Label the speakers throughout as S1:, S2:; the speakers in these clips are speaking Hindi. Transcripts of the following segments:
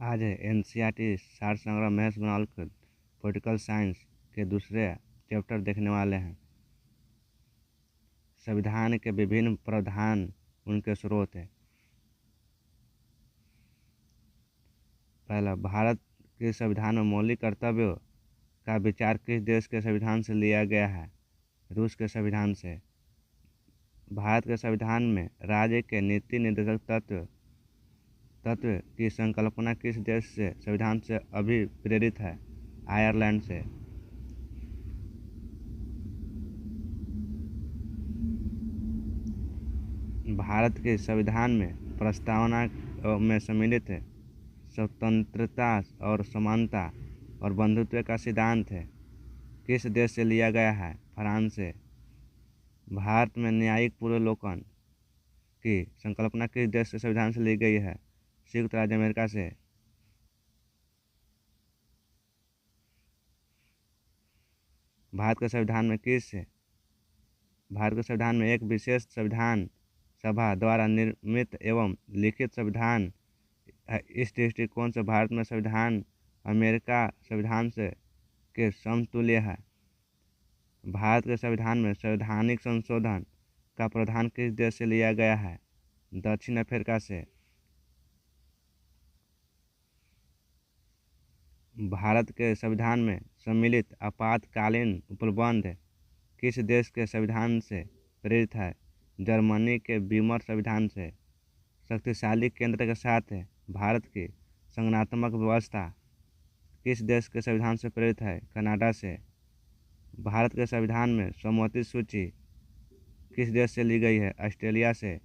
S1: आज एनसीईआरटी सार संग्रह महेश बनवालकर पॉलिटिकल साइंस के दूसरे चैप्टर देखने वाले हैं। संविधान के विभिन्न प्रावधान, उनके स्रोत हैं। पहला, भारत के संविधान में मौलिक कर्तव्यों का विचार किस देश के संविधान से लिया गया है? रूस के संविधान से। भारत के संविधान में राज्य के नीति निर्देशक तत्व की संकल्पना किस देश से संविधान से अभिप्रेरित है? आयरलैंड से। भारत के संविधान में प्रस्तावना में सम्मिलित है स्वतंत्रता और समानता और बंधुत्व का सिद्धांत है किस देश से लिया गया है? फ्रांस से। भारत में न्यायिक पुनर्विलोकन की संकल्पना किस देश से संविधान से ली गई है? संयुक्त राज्य अमेरिका से। भारत के संविधान में एक विशेष संविधान सभा द्वारा निर्मित एवं लिखित संविधान है। इस दृष्टिकोण से भारत में संविधान अमेरिका संविधान के समतुल्य है। भारत के संविधान में संवैधानिक संशोधन का प्रावधान किस देश से लिया गया है? दक्षिण अफ्रीका से। भारत के संविधान में सम्मिलित आपातकालीन उपबंध किस देश के संविधान से प्रेरित है? जर्मनी के वीमर संविधान से। शक्तिशाली केंद्र के साथ भारत की संगठनात्मक व्यवस्था किस देश के संविधान से प्रेरित है? कनाडा से। भारत के संविधान में सम्मति सूची किस देश से ली गई है? ऑस्ट्रेलिया से।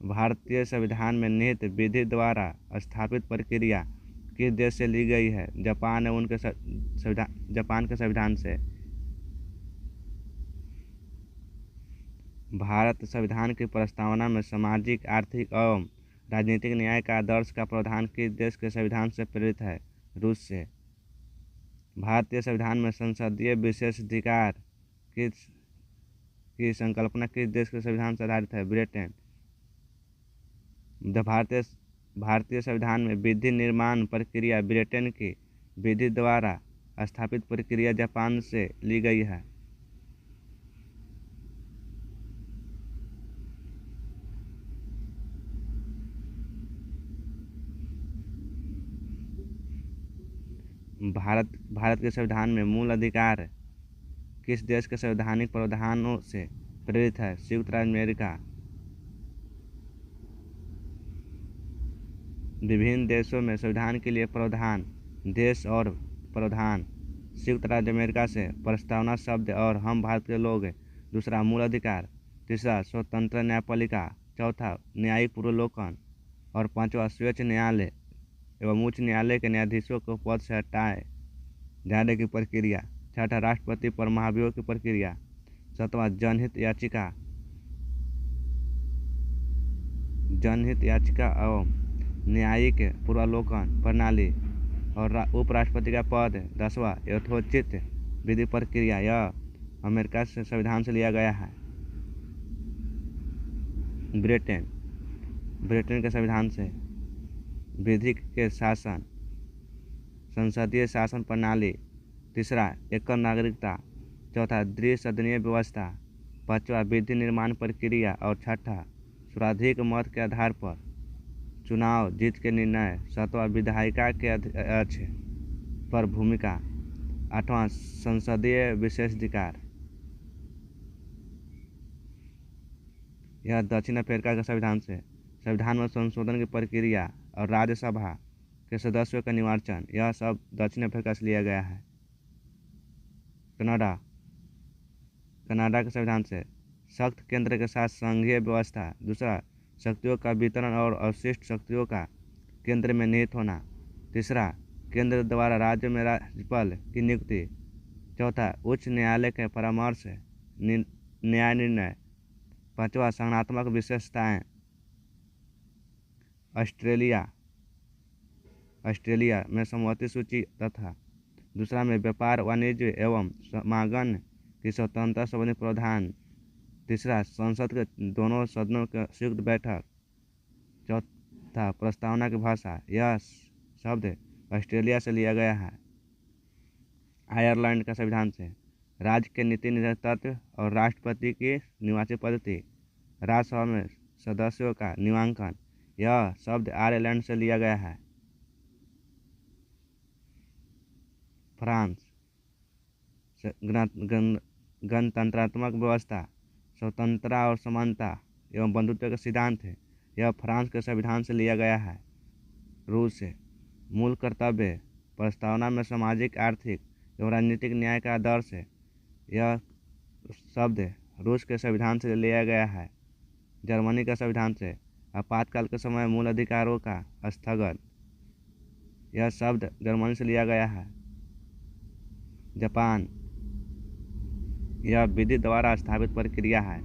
S1: भारतीय संविधान में निहित विधि द्वारा स्थापित प्रक्रिया किस देश से ली गई है? जापान के संविधान से। भारत संविधान की प्रस्तावना में सामाजिक, आर्थिक एवं राजनीतिक न्याय का आदर्श का प्रावधान किस देश के संविधान से प्रेरित है? रूस से। भारतीय संविधान में संसदीय विशेषाधिकार की संकल्पना किस देश के संविधान से आधारित है? ब्रिटेन। भारतीय संविधान में विधि निर्माण प्रक्रिया ब्रिटेन की विधि द्वारा स्थापित प्रक्रिया जापान से ली गई है। भारत के संविधान में मूल अधिकार किस देश के संवैधानिक प्रावधानों से प्रेरित है? संयुक्त राज्य अमेरिका। विभिन्न देशों में संविधान के लिए प्रावधान, देश और प्रावधान। संयुक्त राज्य अमेरिका से। प्रस्तावना शब्द और हम भारत के लोग। दूसरा, मूल अधिकार। तीसरा, स्वतंत्र न्यायपालिका। चौथा, न्यायिक पुनर्विलोकन। और पांचवा, सर्वोच्च न्यायालय एवं उच्च न्यायालय के न्यायाधीशों को पद से हटाए जाने की प्रक्रिया। छठा, राष्ट्रपति पर महाभियोग की प्रक्रिया। सातवां, जनहित याचिका एवं न्यायिक पुनर्विलोकन प्रणाली। और उपराष्ट्रपति का पद। 10वां, यथोचित विधि प्रक्रिया। यह अमेरिका से संविधान से लिया गया है। ब्रिटेन के संविधान से। विधि के शासन, संसदीय शासन प्रणाली। तीसरा, एकल नागरिकता। चौथा, द्विसदनीय व्यवस्था। पांचवा, विधि निर्माण प्रक्रिया। और छठा, सर्वाधिक मत के आधार पर चुनाव जीत के निर्णय। सातवां, विधायिका के अध्यक्ष पर भूमिका। आठवां, संसदीय विशेषाधिकार। यह दक्षिण अफ्रीका के संविधान से। संविधान में संशोधन की प्रक्रिया और राज्यसभा के सदस्यों का निर्वाचन, यह सब दक्षिण अफ्रीका से लिया गया है। कनाडा के संविधान से। सख्त केंद्र के साथ संघीय व्यवस्था। दूसरा, शक्तियों का वितरण और अवशिष्ट शक्तियों का केंद्र में निहित होना। तीसरा, केंद्र द्वारा राज्य में राज्यपाल की नियुक्ति। चौथा, उच्च न्यायालय के परामर्श न्याय निर्णय। पांचवा, संगठनात्मक विशेषताएं। ऑस्ट्रेलिया में सम्मति सूची तथा दूसरा में व्यापार, वाणिज्य एवं समागम की स्वतंत्रता संबंधी प्रावधान। तीसरा, संसद के दोनों सदनों की संयुक्त बैठक। चौथा, प्रस्तावना की भाषा। यह शब्द ऑस्ट्रेलिया से लिया गया है। आयरलैंड का संविधान से राज्य के नीति निर्धारण तत्व और राष्ट्रपति की निवासी पद्धति, राज्यसभा में सदस्यों का नामांकन, यह शब्द आयरलैंड से लिया गया है। फ्रांस गणतंत्रात्मक व्यवस्था, स्वतंत्रता और समानता एवं बंधुत्व का सिद्धांत है, यह फ्रांस के संविधान से लिया गया है। रूस से मूल कर्तव्य प्रस्तावना में सामाजिक, आर्थिक एवं राजनीतिक न्याय का आदर्श है, यह शब्द रूस के संविधान से लिया गया है। जर्मनी का संविधान से आपातकाल के समय मूल अधिकारों का स्थगन, यह शब्द जर्मनी से लिया गया है। जापान, यह विधि द्वारा स्थापित प्रक्रिया है।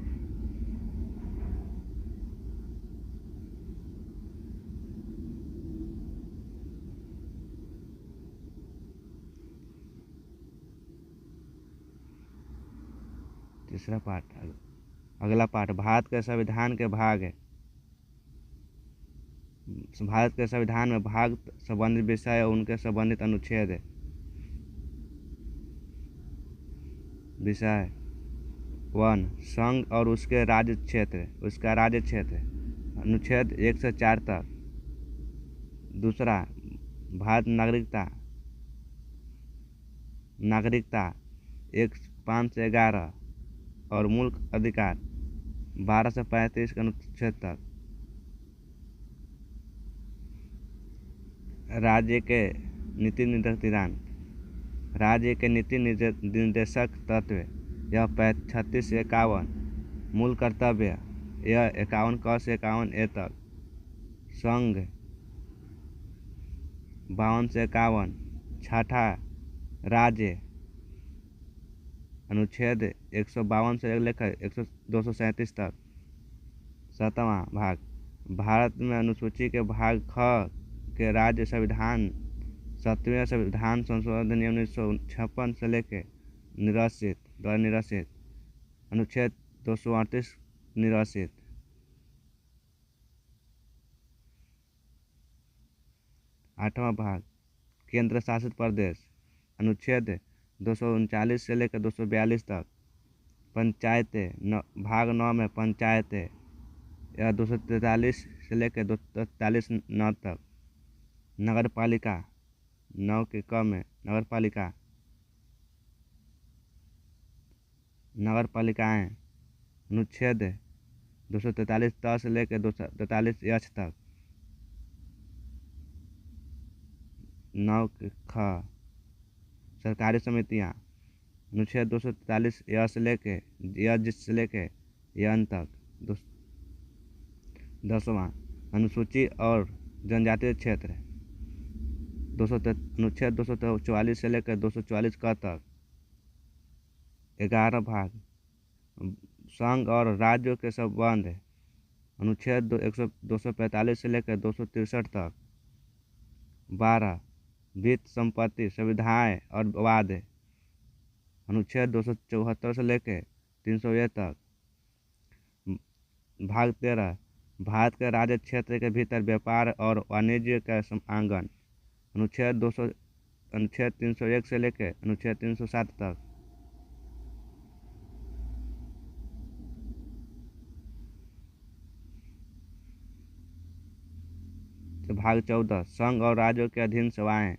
S1: तीसरा पाठ, अगला पाठ भारत के संविधान के भाग है। भारत के संविधान में भाग संबंधित विषय और उनके संबंधित अनुच्छेद है। विषय 1 संघ और उसके राज्य क्षेत्र, उसका राज्य क्षेत्र, अनुच्छेद 1 से 4 तक। दूसरा भारत नागरिकता 5 से 11 और मूल अधिकार 12 से 35 के अनुच्छेद तक। राज्य के नीति निर्देशक तत्व, यह 36 से 51। मूल कर्तव्य, यह 51 क से 51 ए तक। संघ 52 से 51। छठा राज्य, अनुच्छेद 152 से लेकर 237 तक। 7वां भाग, भारत में अनुसूची के भाग ख के राज्य संविधान 7वें संविधान संशोधन अधिनियम 1956 से लेकर निरसित। अनुच्छेद 238 निरसित। 8वां भाग, केंद्र शासित प्रदेश, अनुच्छेद 239 से लेकर 242 तक। पंचायतें, भाग 9 में पंचायतें, यह 243 से लेकर 243 9 तक। नगर पालिका 9 के क में नगर पालिकाएं, अनुच्छेद 243 त से लेकर 243 एच तक। 9 के ख सरकारी समितियां, अनुच्छेद 243 य से लेके यन तक। 10वां अनुसूची और जनजातीय क्षेत्र, अनुच्छेद 244 से लेकर 244 क तक। 11 भाग, संघ और राज्यों के संबंध, अनुच्छेद 245 से लेकर 263 तक। 12 वित्त, संपत्ति, सुविधाएं और वाद, अनुच्छेद 274 से लेकर 301 तक। भाग 13 भारत के राज्य क्षेत्र के भीतर व्यापार और वाणिज्य का आंगन, अनुच्छेद 301 से लेकर अनुच्छेद 307 तक। भाग 14 संघ और राज्यों के अधीन सेवाएं,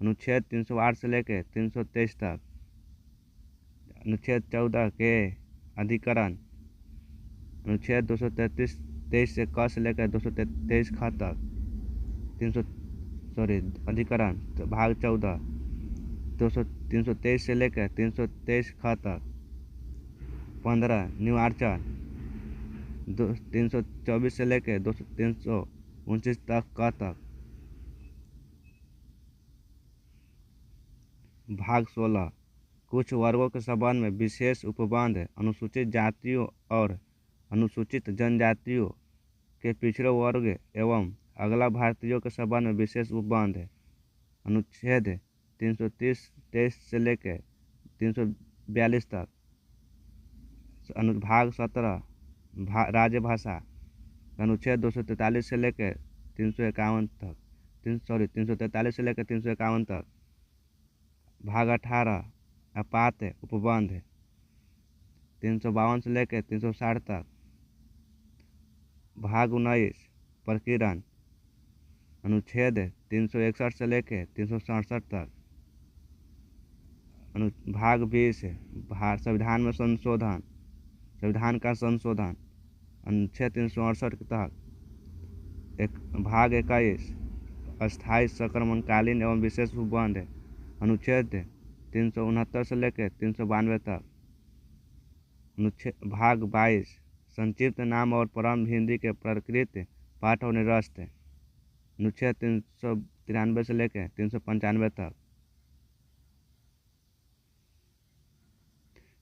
S1: अनुच्छेद 308 से लेकर 323 तक। अनुच्छेद 14 के अधिकरण, अनुच्छेद 233 से क से लेकर 223 ख तक। अधिकरण, तो भाग 14 323 से लेकर 323 ख तक। 15 निवार्चन 324 से लेकर 329 तक क तक। भाग 16 कुछ वर्गों के संबंध में विशेष उपबंध, अनुसूचित जातियों और अनुसूचित जनजातियों के पिछड़े वर्ग एवं अगला भारतीयों के संबंध में विशेष उपबंध, अनुच्छेद 330 से लेकर 342 तक। अनुभाग 17 राज्य भाषा, अनुच्छेद 243 से लेकर 351 तक। 343 से लेकर 351 तक। भाग 18 आपात उपबंध है 352 से लेकर 360 तक। भाग 19 प्रकीर्णन अनुच्छेद 361 से लेकर 367 तक। भाग 20 संविधान में संशोधन, संविधान का संशोधन अनुच्छेद 368 के तहत। भाग 21 अस्थायी संक्रमणकालीन एवं विशेष उपबंध अनुच्छेद 369 से लेकर 392 तक। भाग 22 संक्षिप्त नाम और प्रारंभ हिंदी के प्रकृत पाठ और निरस्त अनुच्छेद 393 से लेकर 395 तक।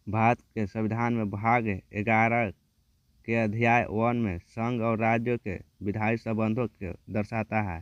S1: भारत के संविधान में भाग 11 के अध्याय 1 में संघ और राज्यों के विधायी संबंधों को दर्शाता है।